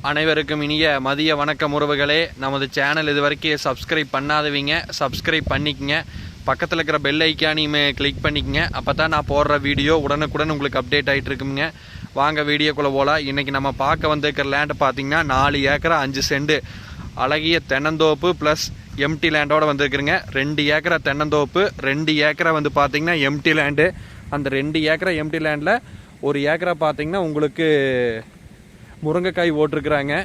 அனைவருக்கும் இனிய மதிய வணக்கம் உறவுகளே. நமது சேனல் இது வரைக்கும் சப்ஸ்கிரைப் பண்ணாதவங்க சப்ஸ்கிரைப் பண்ணிக்கங்க. பக்கத்தில் இருக்கிற பெல் ஐக்கானையுமே கிளிக் பண்ணிக்கங்க. அப்போ தான் நான் போடுற வீடியோ உடனுக்குடன் உங்களுக்கு அப்டேட் ஆகிட்டு இருக்குங்க. வாங்க வீடியோக்குள்ளே போகலாம். இன்றைக்கி நம்ம பார்க்க வந்திருக்கிற லேண்டு பார்த்திங்கன்னா 4 ஏக்கரா 5 சென்ட் அழகிய தென்னந்தோப்பு ப்ளஸ் எம்டி லேண்டோடு வந்திருக்குறேங்க. 2 ஏக்கரா தென்னந்தோப்பு, 2 ஏக்கரா வந்து பார்த்திங்கன்னா எம்டி லேண்டு. அந்த 2 ஏக்கரா எம்டி லேண்டில் 1 ஏக்கரா பார்த்திங்கன்னா உங்களுக்கு முருங்கைக்காய் ஓட்டிருக்குறாங்க.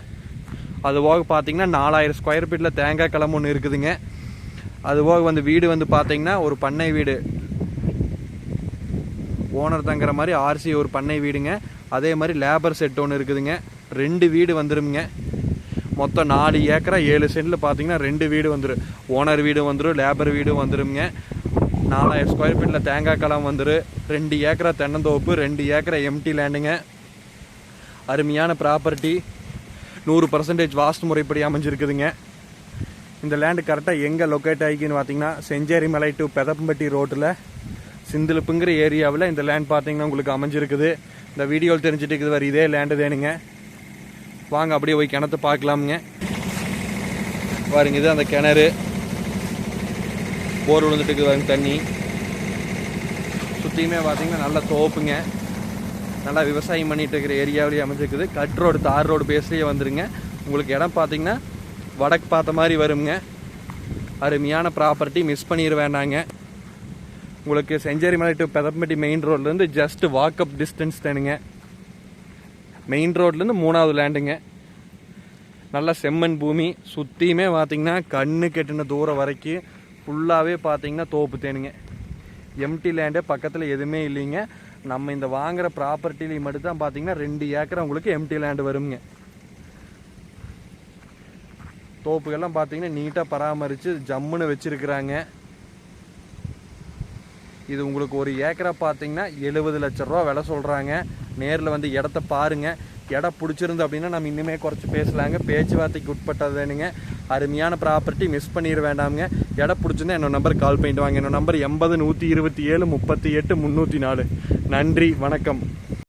அதுபோக பார்த்தீங்கன்னா 4000 ஸ்கொயர் ஃபீட்டில் தேங்காய் களம் ஒன்று இருக்குதுங்க. அதுபோக வந்து வீடு வந்து பார்த்தீங்கன்னா ஒரு பண்ணை வீடு, ஓனர் தங்குற மாதிரி ஆர்சி ஒரு பண்ணை வீடுங்க. அதே மாதிரி லேபர் செட் ஒன்று இருக்குதுங்க. 2 வீடு வந்துருங்க. மொத்தம் 4 ஏக்கரா 7 சென்டில் பார்த்தீங்கன்னா 2 வீடு வந்துடும். ஓனர் வீடு வந்துடும், லேபர் வீடு வந்துடுங்க. 4000 ஸ்கொயர் ஃபீட்டில் தேங்காய் களம் வந்துடும். 2 ஏக்கரா தென்னந்தோப்பு, 2 ஏக்கரா எம்டி லேண்டுங்க. அருமையான ப்ராப்பர்ட்டி, 100% வாஸ்து முறைப்படி அமைஞ்சிருக்குதுங்க. இந்த லேண்டு கரெக்டாக எங்கே லொக்கேட் ஆகிக்குன்னு பார்த்தீங்கன்னா செஞ்சேரி மலை டு பெதம்பட்டி ரோட்டில் சிந்திலுப்புங்கிற ஏரியாவில் இந்த லேண்ட் பார்த்தீங்கன்னா உங்களுக்கு அமைஞ்சிருக்குது. இந்த வீடியோவில் தெரிஞ்சுட்டு இருக்குது வேறு இதே லேண்டு வேணுங்க. வாங்க அப்படியே போய் கிணத்து பார்க்கலாமுங்க. பாருங்க, இது அந்த கிணறு, போர் விழுந்துட்டு இருக்குது பாருங்க தண்ணி. சுற்றியுமே பார்த்தீங்கன்னா நல்ல தோப்புங்க. நல்லா விவசாயம் பண்ணிட்டு இருக்கிற ஏரியாவிலேயே அமைஞ்சிருக்குது. கட் ரோடு, தார் ரோடு பேஸ்லேயே வந்துருங்க. உங்களுக்கு இடம் பார்த்தீங்கன்னா வடக்கு பார்த்த மாதிரி வருங்க. அருமையான ப்ராப்பர்ட்டி, மிஸ் பண்ணிட வேண்டாங்க. உங்களுக்கு செஞ்சேரி மலை டு பெதம்பட்டி மெயின் ரோட்லேருந்து ஜஸ்ட் வாக்கப் டிஸ்டன்ஸ் தானுங்க. மெயின் ரோட்லேருந்து 3வது லேண்டுங்க. நல்லா செம்மண் பூமி, சுற்றியுமே பார்த்தீங்கன்னா கண்ணு கெட்டின தூரம் வரைக்கும் ஃபுல்லாகவே பார்த்தீங்கன்னா தோப்பு தேனுங்க. எம்டி லேண்டு பக்கத்தில் எதுவுமே இல்லைங்க. நம்ம இந்த வாங்குற ப்ராப்பர்ட்டிலையும் மட்டும் தான் பார்த்தீங்கன்னா 2 ஏக்கரா உங்களுக்கு எம்டி லேண்டு வருங்க. தோப்புகள்லாம் பார்த்தீங்கன்னா நீட்டாக பராமரித்து ஜம்முன்னு வச்சுருக்குறாங்க. இது உங்களுக்கு 1 ஏக்கரா பார்த்தீங்கன்னா 70 லட்ச ரூபா விலை சொல்கிறாங்க. நேரில் வந்து இடத்த பாருங்கள். இடம் பிடிச்சிருந்து அப்படின்னா நம்ம இன்னுமே குறைச்சி பேசலாங்க. பேச்சுவார்த்தைக்கு உட்பட்டது வேணுங்க. அருமையான ப்ராப்பர்ட்டி, மிஸ் பண்ணிட வேண்டாமுங்க. இடம் பிடிச்சிருந்தா என்னோட நம்பர் கால் பண்ணிட்டு வாங்க. என்னோட நம்பர் 80 127 38 304. நன்றி, வணக்கம்.